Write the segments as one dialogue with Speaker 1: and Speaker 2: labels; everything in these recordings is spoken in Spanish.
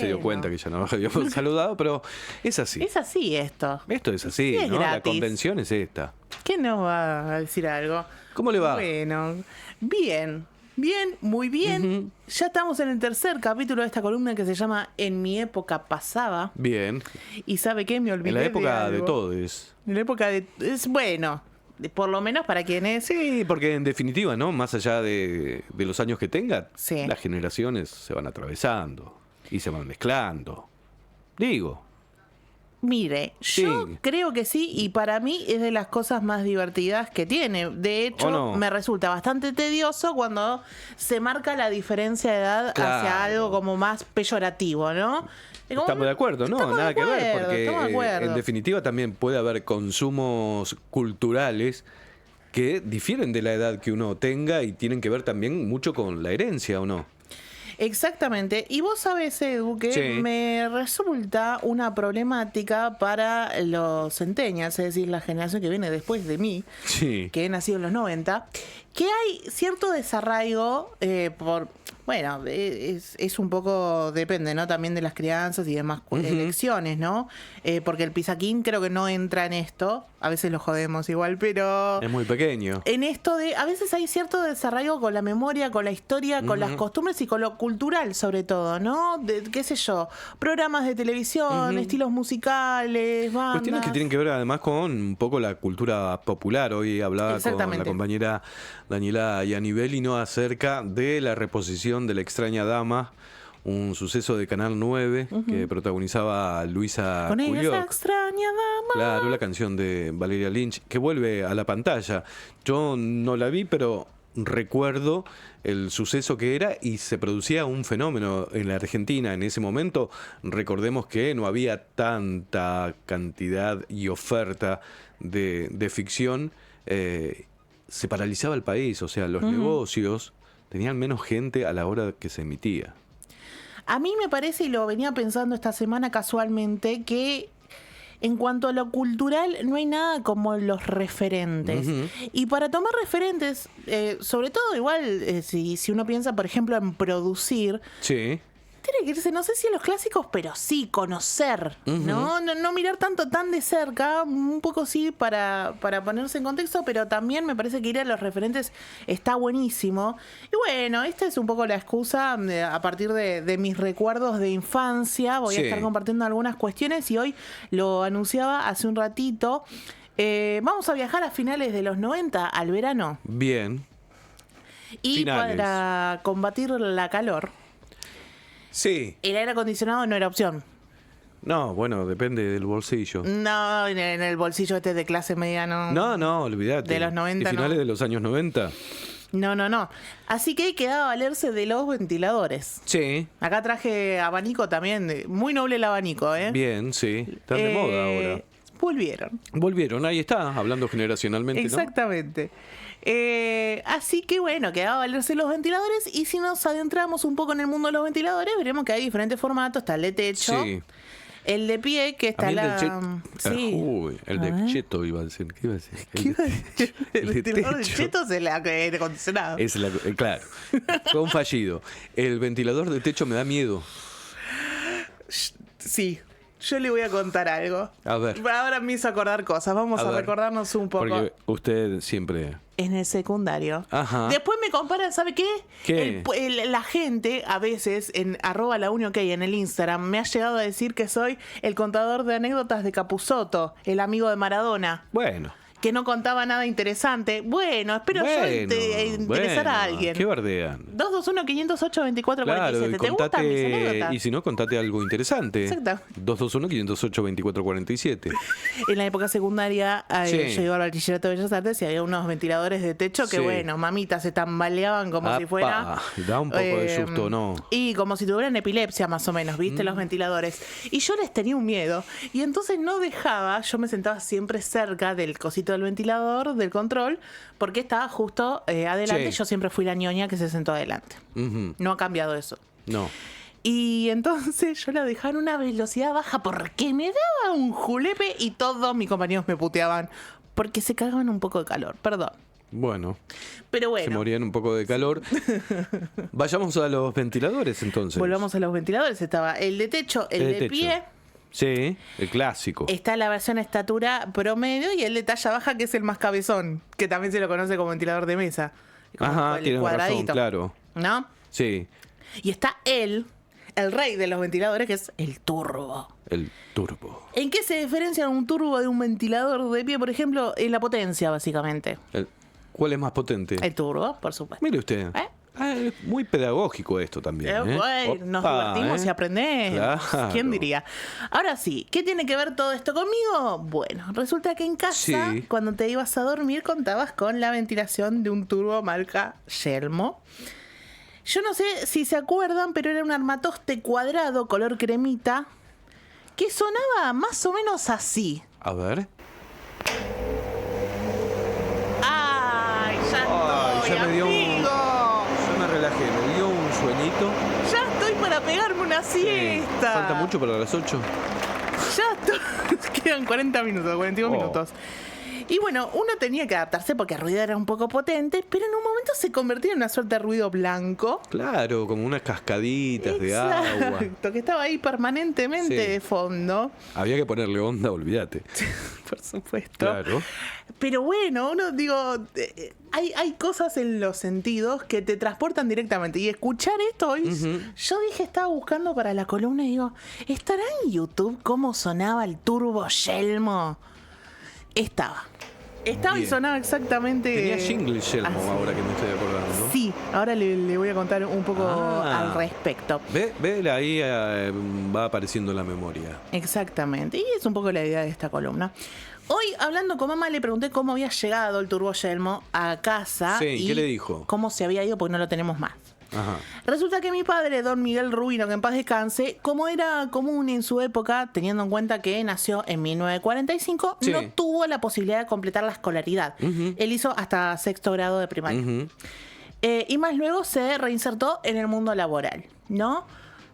Speaker 1: se dio cuenta que ya no habíamos saludado, pero es así.
Speaker 2: Es así esto.
Speaker 1: Esto es así,
Speaker 2: Es
Speaker 1: ¿no? La
Speaker 2: gratis.
Speaker 1: convención es esta.
Speaker 2: ¿Quién nos va a decir algo?
Speaker 1: ¿Cómo le va?
Speaker 2: Bueno, bien. Bien, muy bien. Ya estamos en el tercer capítulo de esta columna que se llama En mi época pasaba.
Speaker 1: Bien.
Speaker 2: ¿Y sabe qué? Me olvidé
Speaker 1: En la época de
Speaker 2: algo.
Speaker 1: todos.
Speaker 2: En la época de... Es bueno, por lo menos para quienes...
Speaker 1: Sí, porque en definitiva, ¿no? Más allá de los años que tenga,
Speaker 2: Sí.
Speaker 1: las generaciones se van atravesando y se van mezclando. Digo.
Speaker 2: Mire, yo
Speaker 1: Sí.
Speaker 2: creo que sí, y para mí es de las cosas más divertidas que tiene. De hecho,
Speaker 1: ¿O no?
Speaker 2: me resulta bastante tedioso cuando se marca la diferencia de edad
Speaker 1: Claro.
Speaker 2: hacia algo como más peyorativo, ¿no? Es como,
Speaker 1: Estamos de acuerdo, ¿no?
Speaker 2: estamos de
Speaker 1: Nada que ver,
Speaker 2: acuerdo,
Speaker 1: porque
Speaker 2: estamos de acuerdo.
Speaker 1: en definitiva también puede haber consumos culturales que difieren de la edad que uno tenga y tienen que ver también mucho con la herencia, ¿o no?
Speaker 2: Exactamente. Y vos sabés, Edu, que
Speaker 1: Sí.
Speaker 2: me resulta una problemática para los centennials, es decir, la generación que viene después de mí,
Speaker 1: Sí.
Speaker 2: que he nacido en los 90, que hay cierto desarraigo por... Bueno, es un poco, depende, ¿no? También de las crianzas y demás elecciones, ¿no? Porque el pisaquín creo que no entra en esto. A veces lo jodemos igual, pero...
Speaker 1: Es muy pequeño.
Speaker 2: En esto de, a veces hay cierto desarraigo con la memoria, con la historia, con las costumbres y con lo cultural sobre todo, ¿no? De, qué sé yo, programas de televisión, estilos musicales, bandas.
Speaker 1: Cuestiones que tienen que ver además con un poco la cultura popular. Hoy hablaba con
Speaker 2: Exactamente.
Speaker 1: la compañera Daniela Iannibelli acerca de la reposición de La extraña dama, un suceso de Canal 9 que protagonizaba Luisa
Speaker 2: Con ella esa
Speaker 1: Culioc.
Speaker 2: extraña dama.
Speaker 1: Claro, la canción de Valeria Lynch, que vuelve a la pantalla. Yo no la vi, pero recuerdo el suceso que era y se producía un fenómeno en la Argentina en ese momento. Recordemos que no había tanta cantidad y oferta de ficción. Se paralizaba el país, o sea, los negocios tenían menos gente a la hora que se emitía.
Speaker 2: A mí me parece, y lo venía pensando esta semana casualmente, que en cuanto a lo cultural no hay nada como los referentes. Y para tomar referentes, sobre todo igual, si uno piensa, por ejemplo, en producir,
Speaker 1: Sí.
Speaker 2: tiene que irse, no sé si a los clásicos, pero sí conocer, ¿no? No mirar tanto tan de cerca, un poco sí para ponerse en contexto, pero también me parece que ir a los referentes está buenísimo. Y bueno, esta es un poco la excusa a partir de mis recuerdos de infancia. Voy a
Speaker 1: Sí.
Speaker 2: estar compartiendo algunas cuestiones y hoy lo anunciaba hace un ratito. Vamos a viajar a finales de los 90 al verano.
Speaker 1: Bien.
Speaker 2: Y
Speaker 1: Finales.
Speaker 2: para combatir la calor,
Speaker 1: Sí.
Speaker 2: el aire acondicionado no era opción.
Speaker 1: No, bueno, depende del bolsillo.
Speaker 2: No, en el bolsillo este de clase media no.
Speaker 1: No, olvídate.
Speaker 2: De los 90,
Speaker 1: ¿Y finales
Speaker 2: no.
Speaker 1: de los años 90?
Speaker 2: No. Así que quedaba valerse de los ventiladores.
Speaker 1: Sí.
Speaker 2: Acá traje abanico también. Muy noble el abanico, ¿eh?
Speaker 1: Bien, sí. Están de moda ahora.
Speaker 2: Volvieron.
Speaker 1: Volvieron, ahí está, hablando generacionalmente,
Speaker 2: Exactamente. Así que bueno, quedaba valerse los ventiladores. Y si nos adentramos un poco en el mundo de los ventiladores, veremos que hay diferentes formatos. Está el de
Speaker 1: ¿no?
Speaker 2: techo.
Speaker 1: Sí.
Speaker 2: El de pie, que
Speaker 1: A
Speaker 2: está
Speaker 1: mí el
Speaker 2: la...
Speaker 1: del
Speaker 2: Sí.
Speaker 1: Uy, el
Speaker 2: A
Speaker 1: de
Speaker 2: ver.
Speaker 1: cheto iba a decir. ¿Qué iba a decir?
Speaker 2: ¿Qué iba a decir? El
Speaker 1: de
Speaker 2: ventilador de
Speaker 1: techo.
Speaker 2: chetos es el aire acondicionado.
Speaker 1: Claro, fue un fallido. El ventilador de techo me da miedo.
Speaker 2: Sí, yo le voy a contar algo.
Speaker 1: A ver.
Speaker 2: Ahora me hizo acordar cosas. Vamos a
Speaker 1: ver.
Speaker 2: recordarnos un poco.
Speaker 1: Porque usted siempre...
Speaker 2: En el secundario.
Speaker 1: Ajá.
Speaker 2: Después me comparan, ¿sabe qué?
Speaker 1: ¿Qué?
Speaker 2: La gente, a veces, en @launiok en el Instagram, me ha llegado a decir que soy el contador de anécdotas de Capusotto, el amigo de Maradona,
Speaker 1: Bueno.
Speaker 2: que no contaba nada interesante. Bueno, espero yo interesar a alguien.
Speaker 1: ¿Qué bardean?
Speaker 2: 221-508-2447.
Speaker 1: Claro, y
Speaker 2: ¿Te gustan mis anécdotas?
Speaker 1: y si no, contate algo interesante.
Speaker 2: Exacto.
Speaker 1: 221-508-2447.
Speaker 2: En la época secundaria,
Speaker 1: Sí.
Speaker 2: yo iba al bachillerato de Bellas Artes y había unos ventiladores de techo que,
Speaker 1: Sí.
Speaker 2: bueno, mamitas se tambaleaban como si
Speaker 1: Apa,
Speaker 2: fuera...
Speaker 1: da un poco de susto, ¿no?
Speaker 2: Y como si tuvieran epilepsia, más o menos, ¿viste? Los ventiladores. Y yo les tenía un miedo. Y entonces no dejaba, yo me sentaba siempre cerca del cosito del ventilador, del control, porque estaba justo adelante.
Speaker 1: Sí.
Speaker 2: Yo siempre fui la ñoña que se sentó adelante.
Speaker 1: Ujú.
Speaker 2: No ha cambiado eso.
Speaker 1: No.
Speaker 2: Y entonces yo la dejaba en una velocidad baja porque me daba un julepe y todos mis compañeros me puteaban porque se cagaban un poco de calor. Perdón.
Speaker 1: Bueno,
Speaker 2: Pero
Speaker 1: se
Speaker 2: bueno,
Speaker 1: morían un poco de calor. Vayamos a los ventiladores entonces.
Speaker 2: volvamos a los ventiladores. Estaba el de techo, el de
Speaker 1: techo.
Speaker 2: pie.
Speaker 1: Sí, el clásico.
Speaker 2: Está la versión estatura promedio y el de talla baja, que es el más cabezón, que también se lo conoce como ventilador de mesa. Como
Speaker 1: Ajá,
Speaker 2: el
Speaker 1: tienes razón,
Speaker 2: cuadradito,
Speaker 1: claro.
Speaker 2: ¿no?
Speaker 1: Sí,
Speaker 2: Y está el rey de los ventiladores, que es el turbo.
Speaker 1: el turbo.
Speaker 2: ¿En qué se diferencia un turbo de un ventilador de pie? Por ejemplo, en la potencia, básicamente.
Speaker 1: ¿Cuál es más potente?
Speaker 2: El turbo, por supuesto.
Speaker 1: Mire usted.
Speaker 2: ¿Eh?
Speaker 1: Es muy pedagógico esto también.
Speaker 2: Bueno, nos
Speaker 1: Opa,
Speaker 2: divertimos y aprendemos.
Speaker 1: Claro.
Speaker 2: ¿Quién diría? Ahora sí, ¿qué tiene que ver todo esto conmigo? Bueno, resulta que en casa,
Speaker 1: Sí.
Speaker 2: cuando te ibas a dormir, contabas con la ventilación de un turbo marca Yelmo. Yo no sé si se acuerdan, pero era un armatoste cuadrado, color cremita, que sonaba más o menos así.
Speaker 1: A ver.
Speaker 2: ¡Ay, ya
Speaker 1: Ay,
Speaker 2: estoy,
Speaker 1: ya me dio
Speaker 2: amigo!
Speaker 1: Yo me relajé, me dio un sueñito.
Speaker 2: Ya estoy para pegarme una siesta.
Speaker 1: Falta mucho para las 8.
Speaker 2: Ya estoy. Quedan 40 minutos, 42
Speaker 1: Oh.
Speaker 2: minutos. Y bueno, uno tenía que adaptarse porque el ruido era un poco potente, pero en un momento se convertía en una suerte de ruido blanco.
Speaker 1: Claro, como unas cascaditas de agua.
Speaker 2: Exacto, que estaba ahí permanentemente
Speaker 1: Sí.
Speaker 2: de fondo,
Speaker 1: Había que ponerle onda, olvídate.
Speaker 2: por supuesto.
Speaker 1: Claro.
Speaker 2: Pero bueno, uno, digo, hay cosas en los sentidos que te transportan directamente. Y escuchar esto hoy, yo dije, estaba buscando para la columna y digo, ¿estará en YouTube cómo sonaba el turbo Yelmo? Estaba y
Speaker 1: Bien.
Speaker 2: sonaba exactamente.
Speaker 1: Tenía jingle Yelmo,
Speaker 2: así.
Speaker 1: ahora que me estoy acordando.
Speaker 2: Sí, ahora le voy a contar un poco
Speaker 1: Ah.
Speaker 2: al respecto.
Speaker 1: Ve, ahí va apareciendo la memoria.
Speaker 2: Exactamente, y es un poco la idea de esta columna. Hoy, hablando con mamá, le pregunté cómo había llegado el turbo Yelmo a casa.
Speaker 1: Sí,
Speaker 2: y
Speaker 1: ¿qué le dijo?
Speaker 2: cómo se había ido porque no lo tenemos más.
Speaker 1: Ajá.
Speaker 2: Resulta que mi padre, don Miguel Rubino, que en paz descanse, como era común en su época, teniendo en cuenta que nació en 1945,
Speaker 1: Sí.
Speaker 2: no tuvo la posibilidad de completar la escolaridad. Él hizo hasta sexto grado de primaria.
Speaker 1: Ujú.
Speaker 2: Y más luego se reinsertó en el mundo laboral, ¿no?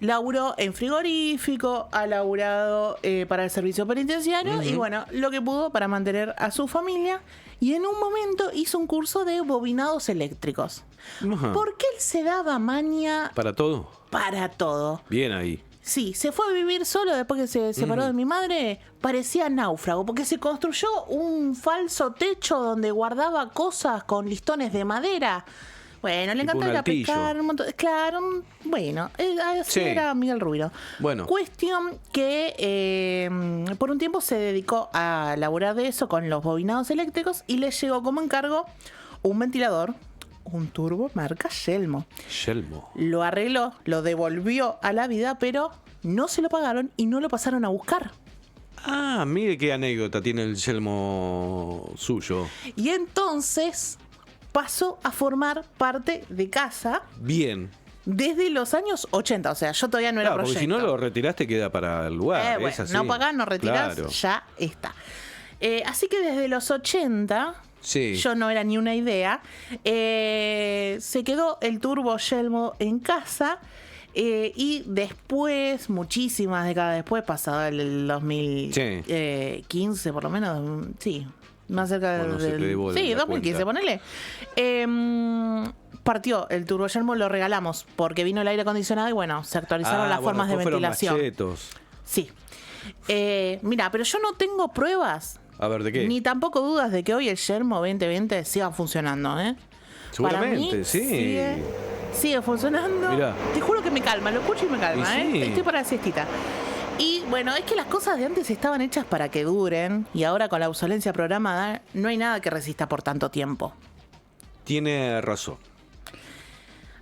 Speaker 2: Laburó en frigorífico, ha laburado para el servicio penitenciario y bueno, lo que pudo para mantener a su familia. Y en un momento hizo un curso de bobinados eléctricos.
Speaker 1: Ajá.
Speaker 2: Porque él se daba maña
Speaker 1: ¿Para todo?
Speaker 2: para todo.
Speaker 1: Bien ahí.
Speaker 2: Sí, se fue a vivir solo después que se separó de mi madre. Parecía náufrago, porque se construyó un falso techo donde guardaba cosas con listones de madera. Bueno, le
Speaker 1: Tipo
Speaker 2: encantaba
Speaker 1: un
Speaker 2: ir a
Speaker 1: altillo.
Speaker 2: pescar, un montón. Claro, bueno, así
Speaker 1: Sí.
Speaker 2: era Miguel Rubino.
Speaker 1: Bueno.
Speaker 2: Cuestión que por un tiempo se dedicó a laburar de eso con los bobinados eléctricos y le llegó como encargo un ventilador, un turbo marca Yelmo.
Speaker 1: Yelmo.
Speaker 2: Lo arregló, lo devolvió a la vida, pero no se lo pagaron y no lo pasaron a buscar.
Speaker 1: Ah, mire qué anécdota tiene el Yelmo suyo.
Speaker 2: Y entonces pasó a formar parte de casa
Speaker 1: Bien.
Speaker 2: desde los años 80. O sea, yo todavía no era
Speaker 1: Claro, porque
Speaker 2: proyecto.
Speaker 1: si no lo retiraste queda para el lugar.
Speaker 2: Bueno,
Speaker 1: es así.
Speaker 2: no pagás, no retirás,
Speaker 1: Claro.
Speaker 2: ya está. Así que desde los 80,
Speaker 1: Sí.
Speaker 2: yo no era ni una idea, se quedó el turbo Yelmo en casa. Y después, muchísimas décadas después, pasado el 2015 por lo menos, sí, más cerca
Speaker 1: Bueno, se te
Speaker 2: del...
Speaker 1: devuelve
Speaker 2: Sí,
Speaker 1: la
Speaker 2: 2015,
Speaker 1: cuenta.
Speaker 2: ponele. Partió el turbo Yelmo, lo regalamos porque vino el aire acondicionado y bueno, se actualizaron las formas de
Speaker 1: después fueron
Speaker 2: ventilación.
Speaker 1: machetos.
Speaker 2: Sí. Mira, pero yo no tengo pruebas
Speaker 1: A ver, ¿de qué?
Speaker 2: ni tampoco dudas de que hoy el Yelmo 2020 siga funcionando, ¿eh?
Speaker 1: Seguramente,
Speaker 2: Para mí,
Speaker 1: sí.
Speaker 2: Sigue funcionando.
Speaker 1: Mirá.
Speaker 2: Te juro que me calma, lo escucho y me calma,
Speaker 1: Y sí.
Speaker 2: Estoy para la siestita. Y bueno, es que las cosas de antes estaban hechas para que duren y ahora con la obsolencia programada no hay nada que resista por tanto tiempo.
Speaker 1: Tiene razón.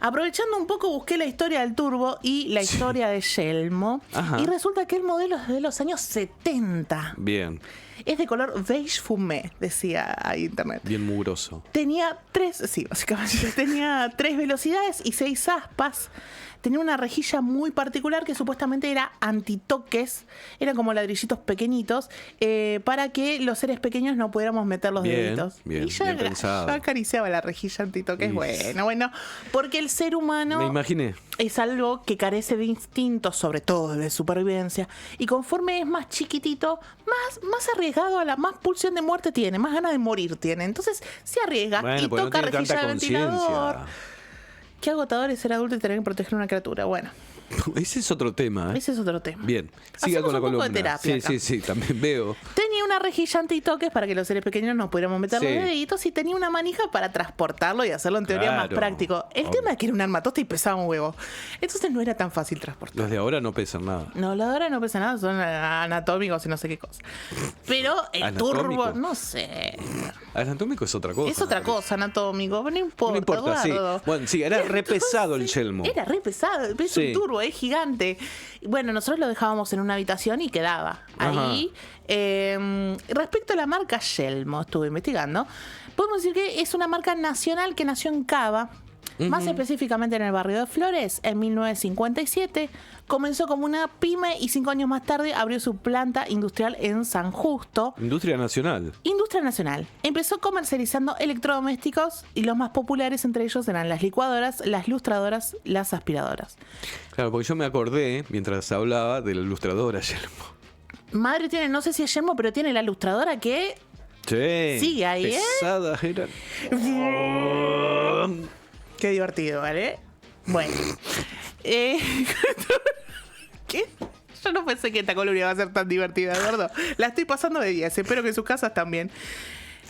Speaker 2: Aprovechando un poco, busqué la historia del turbo y la historia de Yelmo.
Speaker 1: Ajá.
Speaker 2: Y resulta que el modelo es de los años 70.
Speaker 1: Bien.
Speaker 2: Es de color beige fumé, decía ahí internet.
Speaker 1: Bien mugroso.
Speaker 2: Tenía básicamente tenía 3 velocidades y 6 aspas. Tenía una rejilla muy particular que supuestamente era antitoques. Eran como ladrillitos pequeñitos para que los seres pequeños no pudiéramos meter los
Speaker 1: Bien,
Speaker 2: deditos.
Speaker 1: bien,
Speaker 2: y yo,
Speaker 1: bien pensado.
Speaker 2: yo acariciaba la rejilla antitoques. Bueno. Porque el ser humano
Speaker 1: Me imaginé.
Speaker 2: es algo que carece de instintos, sobre todo de supervivencia. Y conforme es más chiquitito, más arriba arriesgado, a la más pulsión de muerte tiene, más ganas de morir tiene. Entonces se arriesga y
Speaker 1: porque
Speaker 2: toca
Speaker 1: no tiene
Speaker 2: rejilla
Speaker 1: tanta
Speaker 2: de ventilador.
Speaker 1: conciencia.
Speaker 2: Qué agotador es ser adulto y tener que proteger a una criatura. Bueno,
Speaker 1: Ese es otro tema.
Speaker 2: ese es otro tema.
Speaker 1: Bien, siga
Speaker 2: Hacemos
Speaker 1: con la
Speaker 2: un poco de
Speaker 1: columna.
Speaker 2: terapia acá.
Speaker 1: Sí, también veo.
Speaker 2: Tenía una rejilla antitoques para que los seres pequeños nos pudiéramos meter
Speaker 1: Sí.
Speaker 2: los deditos y tenía una manija para transportarlo y hacerlo en teoría más
Speaker 1: Claro,
Speaker 2: práctico. El
Speaker 1: obvio.
Speaker 2: tema es que era un armatoste y pesaba un huevo. Entonces no era tan fácil transportar.
Speaker 1: Los de ahora no pesan nada.
Speaker 2: No, la de ahora no pesa nada, son anatómicos y no sé qué cosa. Pero el
Speaker 1: ¿Anatómico?
Speaker 2: turbo, no sé.
Speaker 1: Anatómico es otra cosa.
Speaker 2: Es otra cosa anatómico, pero no importa,
Speaker 1: No importa, sí.
Speaker 2: Eduardo.
Speaker 1: Bueno, sí, era re pesado el yelmo.
Speaker 2: Era re pesado, es
Speaker 1: Sí.
Speaker 2: un turbo, es gigante. Y bueno, nosotros lo dejábamos en una habitación y quedaba ahí. Respecto a la marca Yelmo, estuve investigando. Podemos decir que es una marca nacional que nació en Cava, más específicamente en el barrio de Flores, en 1957. Comenzó como una pyme y 5 años más tarde abrió su planta industrial en San Justo.
Speaker 1: Industria nacional.
Speaker 2: Industria nacional. Empezó comercializando electrodomésticos y los más populares entre ellos eran las licuadoras, las lustradoras, las aspiradoras.
Speaker 1: Claro, porque yo me acordé, mientras hablaba, de la ilustradora yelmo.
Speaker 2: Madre tiene, no sé si es Yelmo, pero tiene la lustradora que
Speaker 1: Sí.
Speaker 2: sigue ahí, ¿eh?
Speaker 1: Pesadas eran.
Speaker 2: Qué divertido, ¿vale? Bueno. ¿Qué? Yo no pensé que esta columna iba a ser tan divertida, Eduardo. La estoy pasando de 10. Espero que en sus casas también.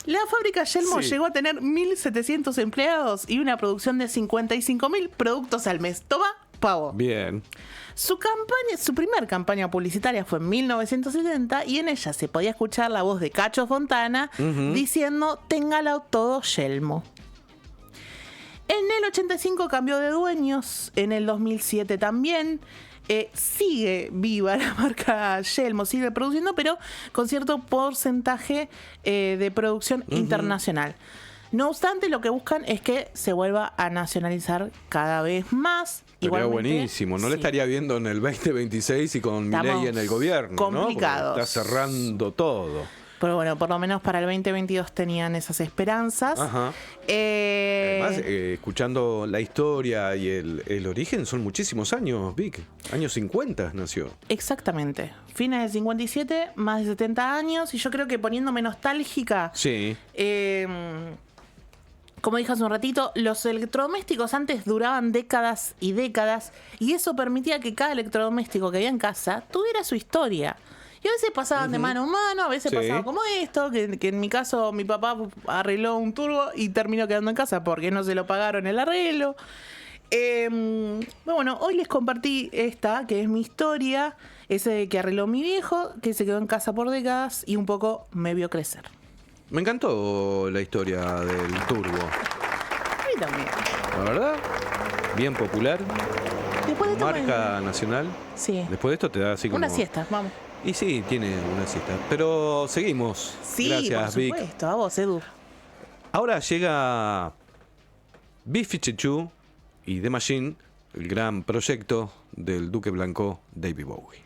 Speaker 2: La fábrica Yelmo
Speaker 1: Sí.
Speaker 2: llegó a tener 1.700 empleados y una producción de 55.000 productos al mes. Toma, pavo.
Speaker 1: Bien.
Speaker 2: Su primer campaña publicitaria fue en 1970 y en ella se podía escuchar la voz de Cacho Fontana diciendo téngalo todo Yelmo. En el 85 cambió de dueños, en el 2007 también. Sigue viva la marca Yelmo, sigue produciendo, pero con cierto porcentaje de producción internacional. No obstante, lo que buscan es que se vuelva a nacionalizar cada vez más.
Speaker 1: Sería
Speaker 2: Igualmente,
Speaker 1: buenísimo. No le
Speaker 2: sí.
Speaker 1: estaría viendo en el 2026 y con
Speaker 2: Estamos
Speaker 1: Milei en el gobierno.
Speaker 2: complicados.
Speaker 1: ¿No? Porque está cerrando todo.
Speaker 2: Pero bueno, por lo menos para el 2022 tenían esas esperanzas.
Speaker 1: Ajá. Además, escuchando la historia y el origen, son muchísimos años, Vic. Años 50 nació.
Speaker 2: Exactamente. Fines del 57, más de 70 años. Y yo creo que poniéndome nostálgica,
Speaker 1: Sí.
Speaker 2: como dije hace un ratito, los electrodomésticos antes duraban décadas y décadas. Y eso permitía que cada electrodoméstico que había en casa tuviera su historia. Y a veces pasaban de mano en mano, a veces
Speaker 1: Sí.
Speaker 2: pasaba como esto, que en mi caso mi papá arregló un turbo y terminó quedando en casa porque no se lo pagaron el arreglo. Bueno, hoy les compartí esta, que es mi historia, ese que arregló mi viejo, que se quedó en casa por décadas y un poco me vio crecer.
Speaker 1: Me encantó la historia del turbo.
Speaker 2: A mí también.
Speaker 1: La verdad, bien popular.
Speaker 2: Después de esto
Speaker 1: Marca nacional.
Speaker 2: Sí.
Speaker 1: Después de esto te da así como...
Speaker 2: Una siesta, vamos.
Speaker 1: Y sí, tiene una siesta. Pero seguimos.
Speaker 2: Sí,
Speaker 1: Gracias,
Speaker 2: por
Speaker 1: Vic.
Speaker 2: supuesto. A vos, Edu.
Speaker 1: Ahora llega B-52 y The Machine, el gran proyecto del Duque Blanco David Bowie.